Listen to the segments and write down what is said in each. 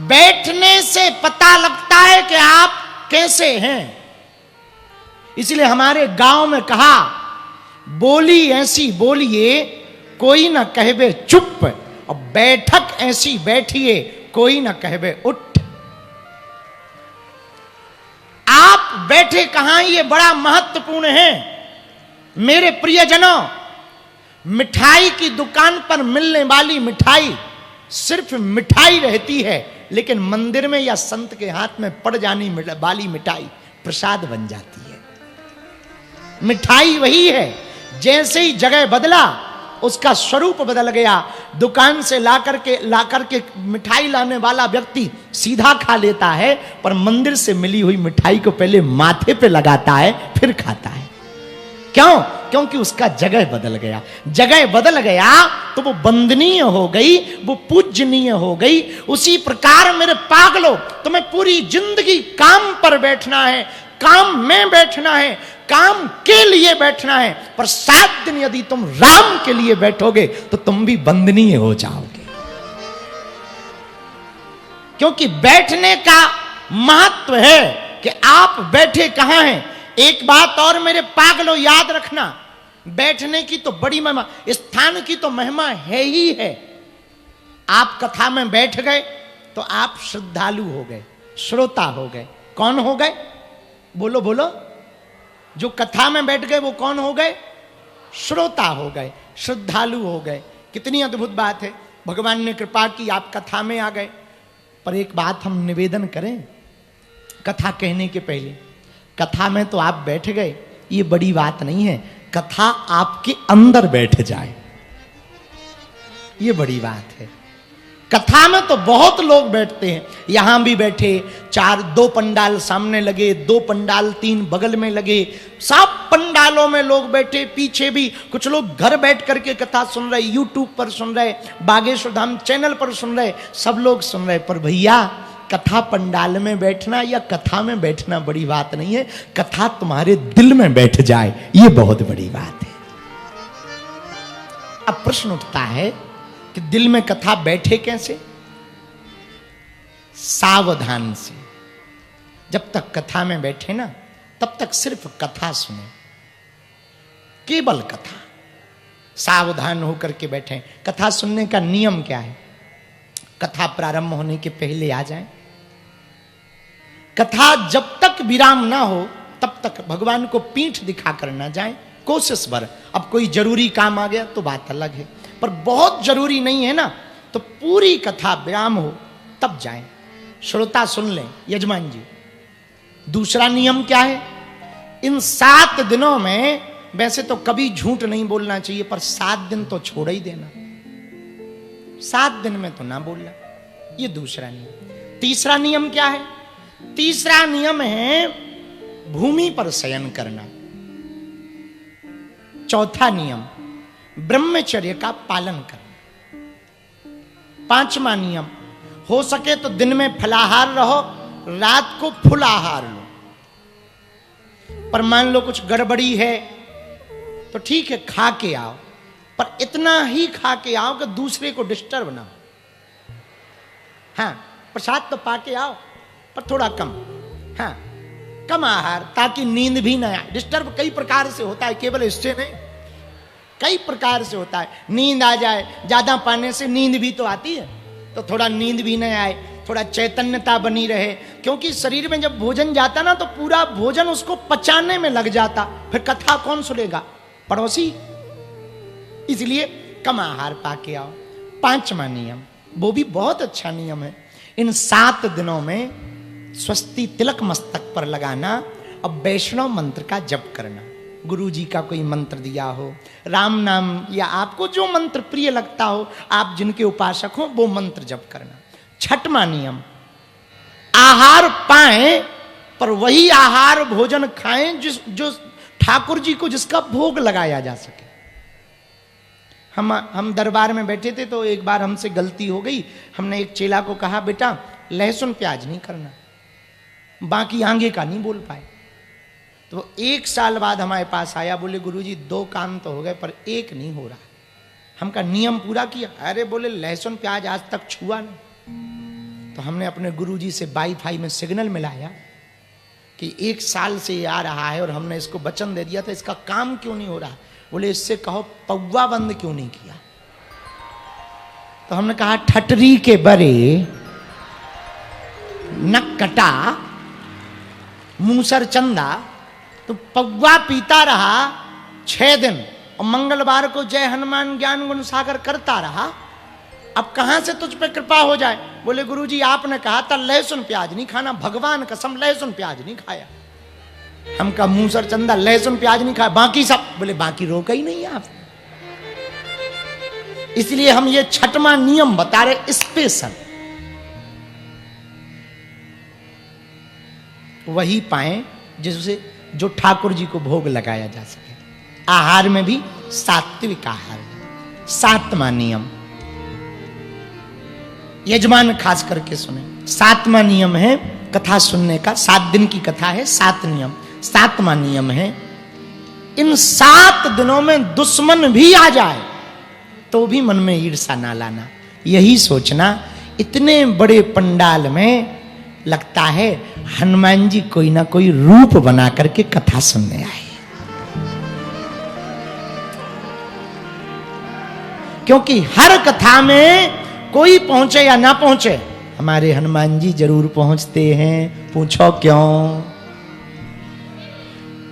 बैठने से पता लगता है कि आप कैसे हैं। इसलिए हमारे गांव में कहा, बोली ऐसी बोलिए कोई ना कहबे चुप, और बैठक ऐसी बैठिए कोई ना कहबे उठ। आप बैठे कहां, ये बड़ा महत्वपूर्ण है मेरे प्रियजनों। मिठाई की दुकान पर मिलने वाली मिठाई सिर्फ मिठाई रहती है, लेकिन मंदिर में या संत के हाथ में पड़ जाने वाली मिठाई प्रसाद बन जाती है। मिठाई वही है, जैसे ही जगह बदला उसका स्वरूप बदल गया। दुकान से ला करके मिठाई लाने वाला व्यक्ति सीधा खा लेता है, पर मंदिर से मिली हुई मिठाई को पहले माथे पे लगाता है फिर खाता है। क्यों? क्योंकि उसका जगह बदल गया। जगह बदल गया तो वो वंदनीय हो गई, वो पूजनीय हो गई। उसी प्रकार मेरे पागलों, तुम्हें पूरी जिंदगी काम पर बैठना है, काम में बैठना है, काम के लिए बैठना है, पर 7 दिन यदि तुम राम के लिए बैठोगे तो तुम भी वंदनीय हो जाओगे। क्योंकि बैठने का महत्व है कि आप बैठे कहां हैं। एक बात और मेरे पागलों याद रखना, बैठने की तो बड़ी महिमा, स्थान की तो महिमा है ही है। आप कथा में बैठ गए तो आप श्रद्धालु हो गए, श्रोता हो गए। कौन हो गए? बोलो बोलो। जो कथा में बैठ गए वो कौन हो गए? श्रोता हो गए, श्रद्धालु हो गए। कितनी अद्भुत बात है, भगवान ने कृपा की, आप कथा में आ गए। पर एक बात हम निवेदन करें, कथा कहने के पहले, कथा में तो आप बैठ गए, ये बड़ी बात नहीं है, कथा आपके अंदर बैठ जाए, ये बड़ी बात है। कथा में तो बहुत लोग बैठते हैं, यहां भी बैठे, 2 पंडाल सामने लगे, 2 पंडाल 3 बगल में लगे, सब पंडालों में लोग बैठे। पीछे भी कुछ लोग घर बैठ करके कथा सुन रहे, यूट्यूब पर सुन रहे, बागेश्वर धाम चैनल पर सुन रहे, सब लोग सुन रहे। पर भैया, कथा पंडाल में बैठना या कथा में बैठना बड़ी बात नहीं है, कथा तुम्हारे दिल में बैठ जाए ये बहुत बड़ी बात है। अब प्रश्न उठता है कि दिल में कथा बैठे कैसे? सावधान से। जब तक कथा में बैठे ना, तब तक सिर्फ कथा सुने, केवल कथा। सावधान होकर के बैठे। कथा सुनने का नियम क्या है? कथा प्रारंभ होने के पहले आ जाए। कथा जब तक विराम ना हो तब तक भगवान को पीठ दिखा कर ना जाए, कोशिश भर। अब कोई जरूरी काम आ गया तो बात अलग है, पर बहुत जरूरी नहीं है ना, तो पूरी कथा विराम हो तब जाएं, श्रोता सुन लें। यजमान जी, दूसरा नियम क्या है? इन 7 दिनों में वैसे तो कभी झूठ नहीं बोलना चाहिए, पर 7 दिन तो छोड़ ही देना। 7 दिन में तो ना बोलना, ये दूसरा नियम। तीसरा नियम क्या है? तीसरा नियम है भूमि पर शयन करना। चौथा नियम ब्रह्मचर्य का पालन करना। 5वां नियम, हो सके तो दिन में फलाहार रहो, रात को फुल आहार लो। पर मान लो कुछ गड़बड़ी है तो ठीक है, खा के आओ, पर इतना ही खा के आओ कि दूसरे को डिस्टर्ब ना हो। हाँ, प्रसाद तो पा के आओ, पर थोड़ा कम। हाँ, कम आहार, ताकि नींद भी ना आए। डिस्टर्ब कई प्रकार से होता है, केवल इससे नहीं, कई प्रकार से होता है। नींद आ जाए, ज्यादा पाने से नींद भी तो आती है, तो थोड़ा नींद भी नहीं आए, थोड़ा चैतन्यता बनी रहे। क्योंकि शरीर में जब भोजन जाता ना, तो पूरा भोजन उसको पचाने में लग जाता, फिर कथा कौन सुनेगा? पड़ोसी। इसलिए कम आहार पाके आओ। 5वां नियम, वो भी बहुत अच्छा नियम है। इन 7 दिनों में स्वस्ति तिलक मस्तक पर लगाना और वैष्णव मंत्र का जप करना। गुरु जी का कोई मंत्र दिया हो, राम नाम, या आपको जो मंत्र प्रिय लगता हो, आप जिनके उपासक हो, वो मंत्र जप करना। 6वां नियम, आहार पाएं पर वही आहार भोजन खाएं जो ठाकुर जी को जिसका भोग लगाया जा सके। हम दरबार में बैठे थे तो एक बार हमसे गलती हो गई। हमने एक चेला को कहा, बेटा लहसुन प्याज नहीं करना, बाकी आगे का नहीं बोल पाए। तो 1 साल बाद हमारे पास आया, बोले गुरुजी 2 काम तो हो गए पर 1 नहीं हो रहा। हम का नियम पूरा किया। अरे बोले लहसुन प्याज आज तक छुआ नहीं। तो हमने अपने गुरुजी से वाईफाई में सिग्नल मिलाया कि 1 साल से ये आ रहा है और हमने इसको वचन दे दिया था, इसका काम क्यों नहीं हो रहा? बोले इससे कहो पौवा बंद क्यों नहीं किया? तो हमने कहा ठटरी के बरे नक कटा मूसर चंदा, तो पौवा पीता रहा 6 दिन और मंगलवार को जय हनुमान ज्ञान गुण सागर करता रहा, अब कहां से तुझ पे कृपा हो जाए? बोले गुरुजी आपने कहा था लहसुन प्याज नहीं खाना, भगवान कसम लहसुन प्याज नहीं खाया। हम का मूसर चंदा लहसुन प्याज नहीं खाया, बाकी सब। बोले बाकी रोका ही नहीं आप। इसलिए हम ये 6वां नियम बता रहे स्पेशल, वही पाए जिससे जो ठाकुर जी को भोग लगाया जा सके। आहार में भी सात्विक आहार। 7वां नियम यजमान खास करके सुने। 7वां नियम है कथा सुनने का। 7 दिन की कथा है, 7 नियम। 7वां नियम है इन 7 दिनों में दुश्मन भी आ जाए तो भी मन में ईर्षा ना लाना। यही सोचना इतने बड़े पंडाल में लगता है हनुमान जी कोई ना कोई रूप बना करके कथा सुनने आए, क्योंकि हर कथा में कोई पहुंचे या ना पहुंचे हमारे हनुमान जी जरूर पहुंचते हैं। पूछो क्यों?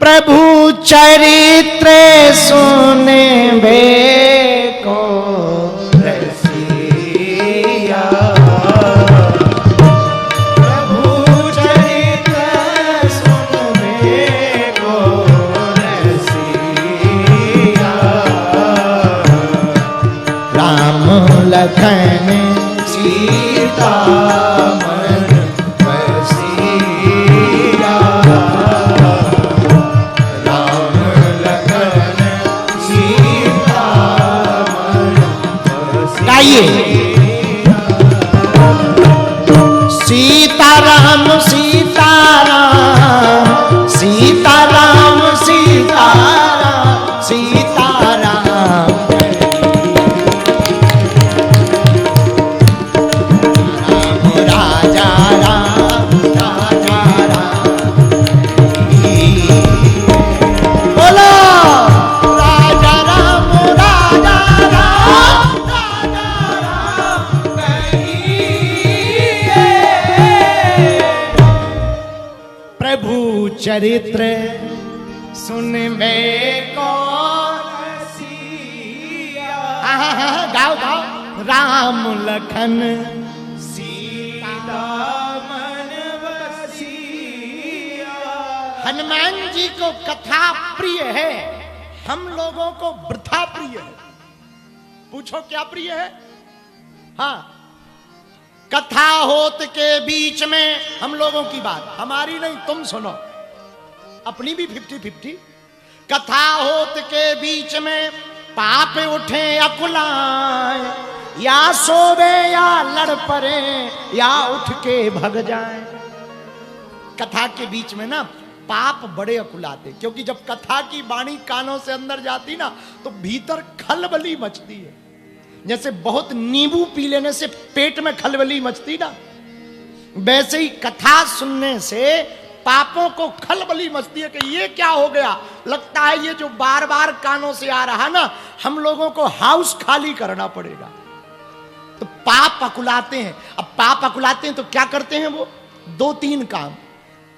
प्रभु चरित्र सुने बे को रसिया, प्रभु चरित्र सुने को रसिया, राम लखन सीता मन बसिया, राम लखन सीता मन बसिया। गाइए सीताराम सीताराम सीताराम सीताराम सीताराम, राजा राम राजा राम, बोलो राजा राम राजा राम राजा राम कहिए। प्रभु चरित्र सुनबे को रसिया, गाओ गाओ। राम लखन हनुमान जी को कथा प्रिय है, हम लोगों को वृथा प्रिय है। पूछो क्या प्रिय है? हाँ, कथा होत के बीच में हम लोगों की बात, हमारी नहीं, तुम सुनो, अपनी भी 50-50। कथा होत के बीच में पाप उठे अकुलाए, या सोवे या लड़ पड़े या उठ के भग जाए। कथा के बीच में ना पाप बड़े अकुलाते, क्योंकि जब कथा की वाणी कानों से अंदर जाती ना तो भीतर खलबली मचती है। जैसे बहुत नींबू पी लेने से पेट में खलबली मचती ना, वैसे ही कथा सुनने से पापों को खलबली मचती है कि ये क्या हो गया। लगता है ये जो बार बार कानों से आ रहा ना, हम लोगों को हाउस खाली करना पड़ेगा। तो पाप अकुलाते हैं। अब पाप अकुलाते हैं तो क्या करते हैं वो? 2-3 काम।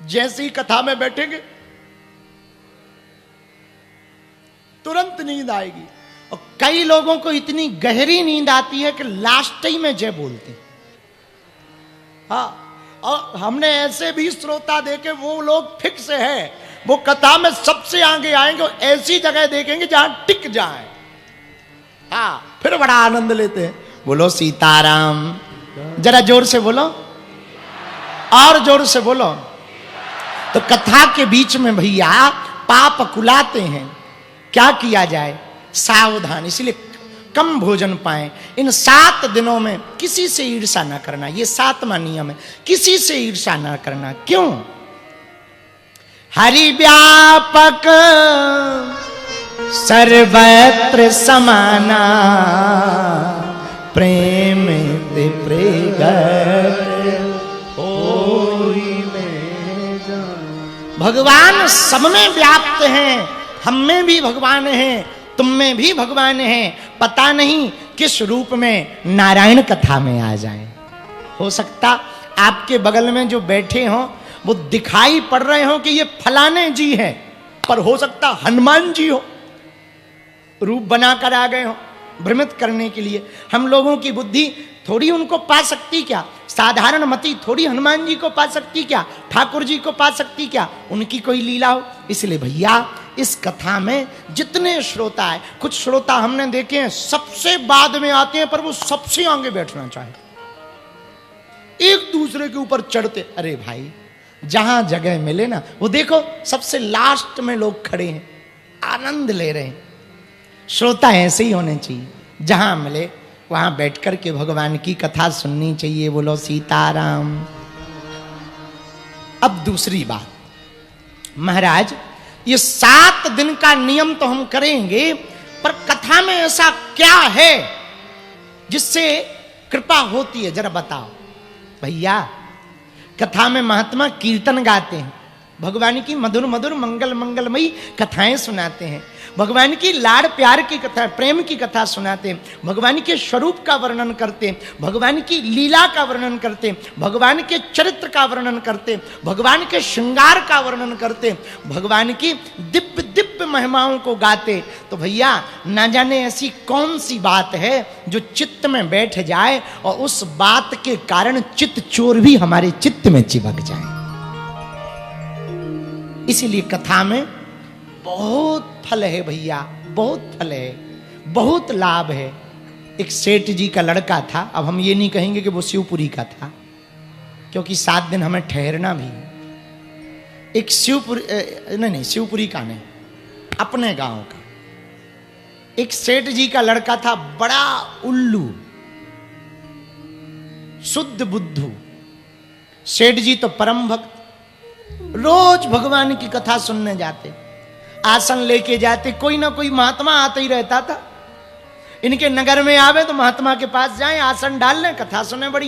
जैसे ही कथा में बैठेंगे तुरंत नींद आएगी, और कई लोगों को इतनी गहरी नींद आती है कि लास्ट ही में जय बोलते हैं। हाँ, और हमने ऐसे भी श्रोता देखे, वो लोग फिक्स है, वो कथा में सबसे आगे आएंगे, ऐसी जगह देखेंगे जहां टिक जाए। हाँ, फिर बड़ा आनंद लेते हैं। बोलो सीताराम, जरा जोर से बोलो, और जोर से बोलो। तो कथा के बीच में भैया पाप कुलाते हैं, क्या किया जाए? सावधान। इसलिए कम भोजन पाएं। इन 7 दिनों में किसी से ईर्षा ना करना, ये 7वां नियम है, किसी से ईर्षा ना करना। क्यों? हरि व्यापक सर्वत्र समाना, प्रेम ते प्रगट होई में जान। भगवान सब में व्याप्त हैं, हम में भी भगवान हैं, तुम में भी भगवान हैं। पता नहीं किस रूप में नारायण कथा में आ जाएं। हो सकता आपके बगल में जो बैठे हों वो दिखाई पड़ रहे हो कि ये फलाने जी हैं, पर हो सकता हनुमान जी हो, रूप बनाकर आ गए हो भ्रमित करने के लिए। हम लोगों की बुद्धि थोड़ी उनको पा सकती क्या? साधारण मति थोड़ी हनुमान जी को पा सकती क्या? ठाकुर जी को पा सकती क्या? उनकी कोई लीला हो। इसलिए भैया इस कथा में जितने श्रोता है, कुछ श्रोता हमने देखे हैं सबसे बाद में आते हैं, पर वो सबसे आगे बैठना चाहे, एक दूसरे के ऊपर चढ़ते। अरे भाई जहां जगह मिले ना, वो देखो सबसे लास्ट में लोग खड़े हैं, आनंद ले रहे हैं। श्रोता ऐसे ही होने चाहिए, जहां मिले वहां बैठकर के भगवान की कथा सुननी चाहिए। बोलो सीताराम। अब दूसरी बात, महाराज ये 7 दिन का नियम तो हम करेंगे, पर कथा में ऐसा क्या है जिससे कृपा होती है, जरा बताओ। भैया कथा में महात्मा कीर्तन गाते हैं, भगवान की मधुर मधुर मंगल मंगलमयी कथाएं सुनाते हैं, भगवान की लाड़ प्यार की कथा, प्रेम की कथा सुनाते हैं, भगवान के स्वरूप का वर्णन करते हैं, भगवान की लीला का वर्णन करते हैं, भगवान के चरित्र का वर्णन करते हैं, भगवान के श्रृंगार का वर्णन करते हैं, भगवान की दिव्य दिव्य महिमाओं को गाते। तो भैया ना जाने ऐसी कौन सी बात है जो चित्त में बैठ जाए और उस बात के कारण चित्त चोर भी हमारे चित्त में चिपक जाए। इसीलिए कथा में बहुत फल है भैया, बहुत फल है, बहुत लाभ है। एक सेठ जी का लड़का था, अब हम ये नहीं कहेंगे कि वो शिवपुरी का था, क्योंकि 7 दिन हमें ठहरना भी। एक शिवपुरी नहीं शिवपुरी का नहीं, अपने गांव का एक सेठ जी का लड़का था, बड़ा उल्लू, शुद्ध बुद्धू। सेठ जी तो परम भक्त, रोज भगवान की कथा सुनने जाते, आसन लेके जाते, कोई ना कोई महात्मा आता ही रहता था। इनके नगर में आवे तो महात्मा के पास जाएं, आसन डाल लें, कथा सुने, बढ़िया।